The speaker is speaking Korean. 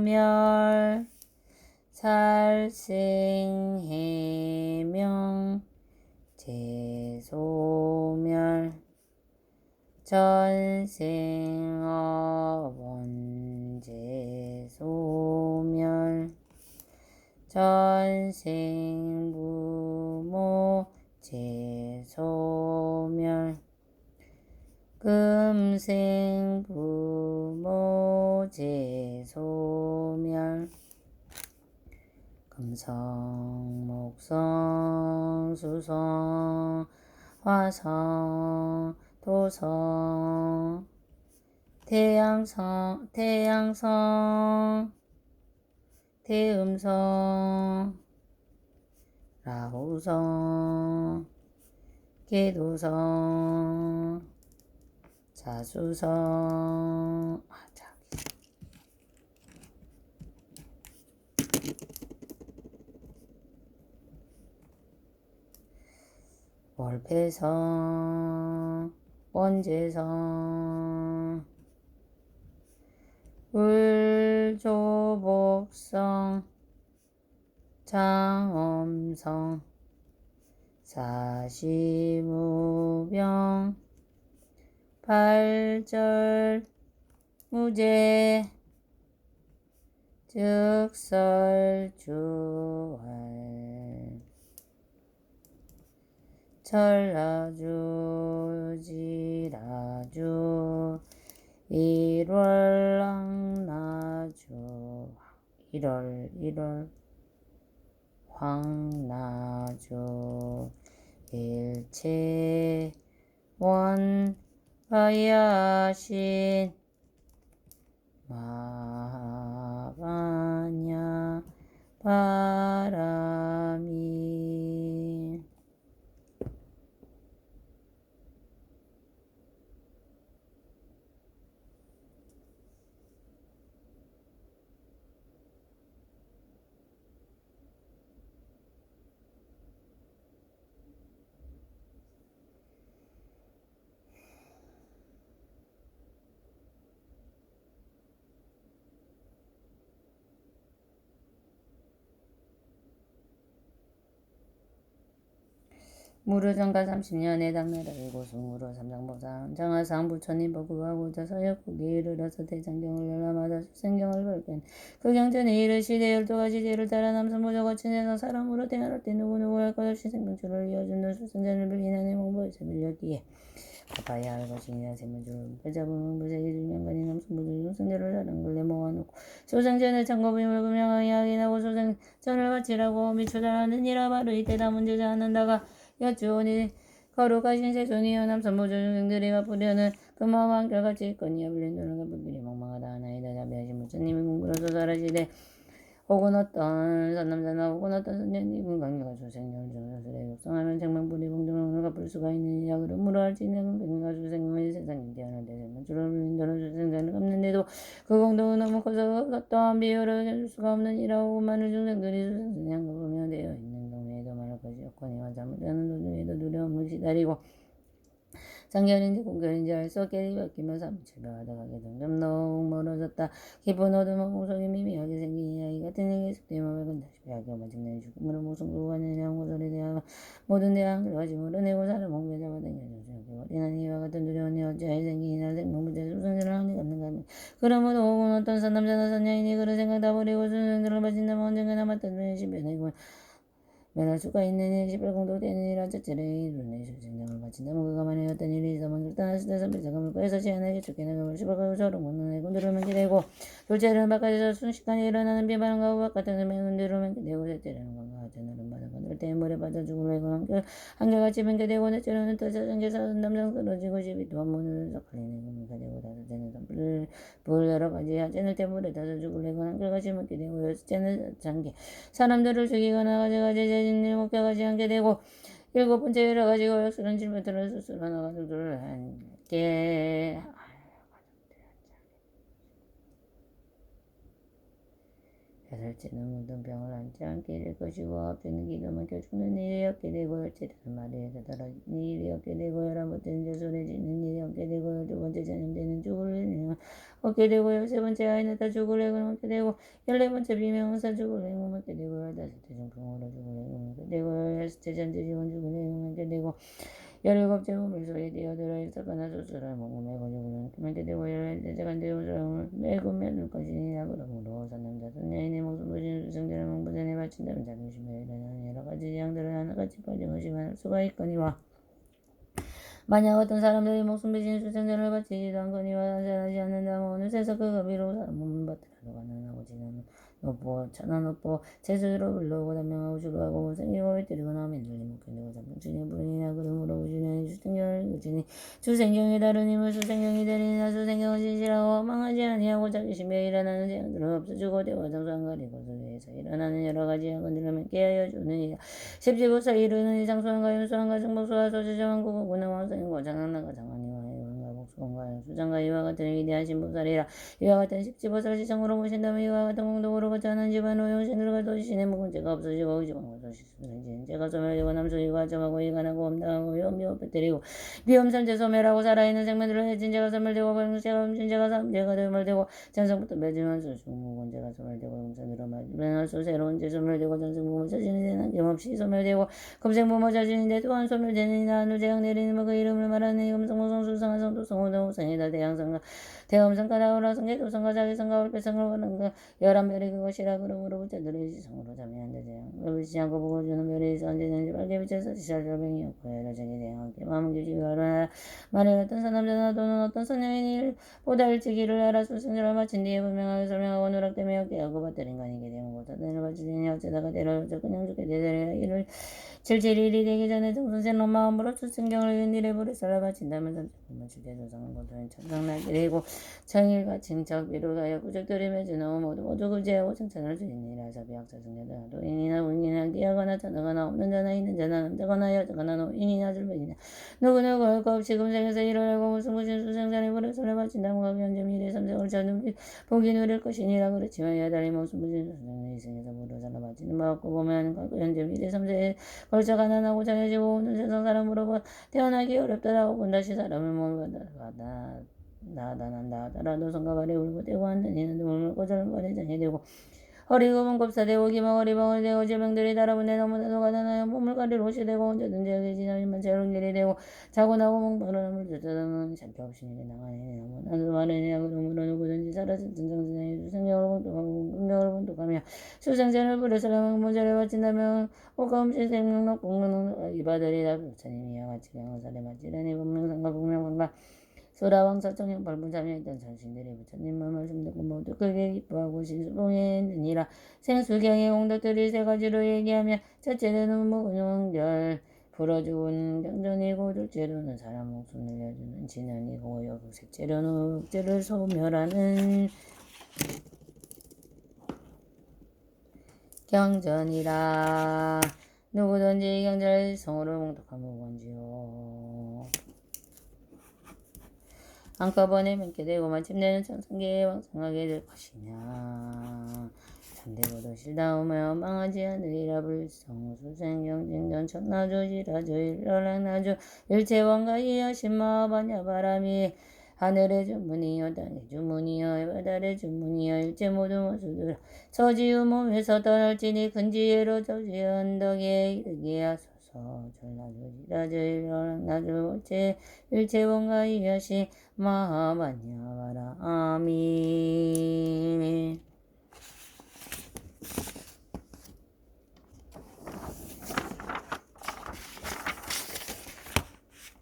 소멸 살생해명 재소멸 전생어원 재소멸 전생부모 재소멸 금생부모 재소멸 금성 목성 수성 화성 토성 태양성 태음성 라후성 계도성 자수성 월패성 원재성 울조복성 장엄성 사시무병 발절 무제 즉설주활 철라주 지라주 일월랑나주 일월 황나주 일체원 바야신 마바냐 바람이 무르정가 30년에 당나라 일고승으로 삼장보상 장하상 부처님 법구하고자 서역국에 이르러서 대장경을 열람하다 수생경을 벌된 그 경전에 이르시되 12가지 죄를 따라 남선보자 거친 세상 사람으로 태어날 때 누구누구 할 것 없이 생명줄을 이어준 수선전을 빌리나니 몽보에서 밀렸기에 갚아야 할 것이니라 세문줄 배잡은 무색이 중명간이 남선보자 수생전을 다른 걸내 모아놓고 소생전의 창고비물 금명하게 하기나고 소생전을 바치라고 미초달하느니라 바로 이때 다문제자 않는다가 여쭈오니 거룩하신 세존이여 남선보조 중생들이 갚으려는 그 마음한 결같이 있거니와 불린도는 그분들이 멍망하다 하나이다. 자비하신 부처님이 공부로서 사라지되 혹은 어떤 선남자나 혹은 어떤 선녀님은 관계가 수생령을 조사술에 육성하면 생명불이 봉정을 갚을 수가 있느니라. 그러므로 할 수 있는 관계가 수생령의 세상이 되었는데 생명줄을 불린도는 수생자를 갚는데도 그 공덕은 너무 커서 어떠한 비유를 해줄 수가 없느니라. 혹은 많은 중생들이 수생자를 갚으며 되어 있는 동네에도 말할 것이 없거니와 잘못하는 도중에도 두려움을 시다리고 장결인지 공결인지 알 수 없게 바뀌며 삼칠배하다 가게 점점 더욱 멀어졌다. 깊은 어둠은 공속이 미미하게 생기니라. 이 같은 일이 계속되면 밝은 다시 배하게 오마직는 죽음으로 무승부가 가느냐 고소리 대하 모든 대항을 가지 물어내고 사람 홍배 잡아당겨 어린한 이와 같은 두려운 이 어찌하여 생기니라. 생명부재 수선들을 하니 갚는가. 그러므로 혹은 어떤 선남자나 선녀인이 그런 생각 다 버리고 수선들을 바친다면 언젠가나 맞다는 신변이고 면할 수가 있느니 시발공도 되느니라. 첫째를 이루니 수생장을 바친다면 그가 만에 어떤 일이 있어만 결단하실 때 선별자가 물가에서 시한하게 쫓기는 금을 시발하고 저를 먹는 애군들을 맹게 되고 둘째는 바깥에서 순식간에 일어나는 비바람과 우박 같은 애군들을 맹게 되고 셋째는 건가 같은 흐름 바다 건들 때 물에 빠져 죽을 애고 한결같이 맹게 되고 넷째는 또 자전게서 남장 쓰러지고 집이 또 한문을 썩갈리는 금이가 되고 다섯째는 불 여러 가지 하째는 때 물에 타서 죽을 애고 한결같이 맹게 되고 여섯째는 장게 사람들을 죽이거나 가지가지 재진 7개가 지않게 되고 일곱 번째 여러 가지고 역스런 질문들을 스스로 나가지고를 함께 배설지는 모든 병을 앓지 않게 될 것이고 앞에는 기도 막혀 죽는 일이 없게 되고 열째는 마리에서 떨어지는 일이 없게 되고 11번째는 저술해지는 일이 없게 되고 12번째 전염되는 죽을 일이 없게 되고 13번째 아이는 다 죽을 애가 없게 되고 14번째 비명사 죽을 애가 없게 되고 15번째 중풍으로 죽을 애가 없게 되고 16번째 전지직원 죽을 애가 없게 되고 17번째 우물소리 뛰어들어 일사거나 소수를 먹으며 거주고는 그만게 되고 18번째 간대고 사람을 매고 매는 것이니라 그러므로 선남자 선여인의 목숨 부신 수생자를 망부전에 바친다면 자존심에 일어나는 여러 가지 양들을 하나같이 빠짐없이 만할 수가 있거니와 만약 어떤 사람들이 목숨 비신 수생자를 바치지도 않거니와 안전하지 않는다면 어느 새서 그가 비록 사람 몸을 받더라도 가난하고 지나는 높고 천한 높고 제수로 불러오고 단명하고 주로하고 못생기고 휘뜨리거나 민들리 못견디고 잠풍치니 불이나 그름으로 우주는 수생경을 그치니 수생경이 다른 힘을 수생경이 되리나 수생경은 진실하고 망하지 아니하고 자기심에 일어나는 재앙들은 없어지고 대화 장수한 가리고 소리에서 일어나는 여러 가지 약언들을 깨하여 주느니라. 십지보사 이르는 이상수한가 윤수한가 정복수와 소주정한 구구구나 왕성인과 장한나가 장한이와 해원가 복수원가 수장가 이와 같은 위대하신 보살이라. 이와 같은 십지보살 시성으로 모신다면 이와 같은 공덕으로 거쳐하는 집안으로 용신들과 도시신의 묵은 죄가 없어지고 의지방과 도시신은 죄가 소멸되고 남수이가 정하고 이간하고 엄당하고 염비호 빼뜨리고 비엄선죄 소멸하고 살아있는 생명들을 해친 죄가 소멸되고 병죄가 음신 죄가 삼죄가 소멸되고 전성부터 매주만 수중무건 죄가 소멸되고 용선으로 말할 수 새로운 죄 소멸되고 전생부모 자신이 남김없이 소멸되고 금생부모 자신인데 또한 소멸되는 하늘 재앙 내리는 그 이름을 말하는 음성무성 수성한 성도성 호동성이다 대양성가 대엄성가 나오라 성계 도성가 자기성가 올배성을 원한가 11별이 그것이라 그러므로 부처들의 지성으로 잠이한다 재앙 의지 않고 보고 주는 별이 언제든지 밝게 비쳐서 지살절병이 없고 여러정이 대항하게 마음은 규칙이 알아라. 만일 어떤 사남자나 또는 어떤 선녀인이 보다 일찍 일을 알아 수승절을 마친 뒤에 분명하게 설명하고 누락되며 역계하고 받들 인간이게 되면 보다든을 바치니 어쩌다가 때를 어쩌 그냥 죽게 되더라. 이를 77일이 되기 전에 정선생은 마음으로 수승경을 윈디를 부를 썰어 바친다면 선생님은 주제조상은 고도인 천상날게 되고 정일과 징적 비로가여 구적들이 맺어놓은 모두 구제하고 칭찬할 수 있느니라. 자비학자 승려다 도인이나 운이나 기하거나 천하거나 없는 자나 있는 자나 남자거나 여자거나 노인이나 젊은이나 누구누구 할 것 없이 금생에서 일을 하고 무슨 수생산의 불을 썰어 바친다면 그 현재 미래 삼생을 저는 보기 누릴 것이니라. 그렇지만 여달이 무슨 수생의 이승에서 불을 썰어 바치는 바 없고 보면 그 현재 미래 삼생에 벌써 가난하고 장해지고 오는 세상 사람으로 태어나기 어렵다라고 본다시 사람을 몸을 받아 나다난다 하더라도 성가발에 울고 떼고 앉는 이는 눈물 꼬절은 발에 장이 되고 허리굽은 곱사되고 기망허리방울 되고 질병들이 달아붙네 너무나도 가난하여 몸을 가리로 옷이 되고 언제든지 여기 지나면 재롱 일이 되고 자고 나고 멍방을 하물 쫓아다는 잠시 없이 일이 나가네. 나도 말하네. 그러므로 누구든지 살아서 진정진의 수생경을 본독하고 긍경을 본독하며 수생전을 부려 사람을 모자를 바친다면 오가음신 생명력 공론을 이바들이다. 부처님이 이와 같이 명사를 마치려니 분명상과 분명관과 소라왕 사정형 발문자며 있던 전신들이 부처님의 말씀 듣고 모두 크게 기뻐하고 신수봉했느니라. 생수경의 공덕들이 세 가지로 얘기하며 첫째는 무근용별 불어죽은 경전이고 둘째로는 사람 목숨 늘려주는 진언이고 여부 셋째로는 억제를 소멸하는 경전이라. 누구든지 이 경전을 성으로 공덕하면 무건지요. 한꺼번에 맺게 되고 마침내는 천상계에 왕성하게 될 것이냐. 참되고도 실다우며 망하지 않으리라. 불성 수생경진전 천나주 지라주 일러랑나주 일체왕가 이하신마 반야바람이 하늘의 주문이여 땅의 주문이여 바다의 주문이여 일체 모든 원수들 서지우 몸에서 떠날지니 큰 지혜로 저지 언덕에 이르게 하소서. 전라주지라주 일러랑나주 일체 원가 이하신 마하반야바라 아미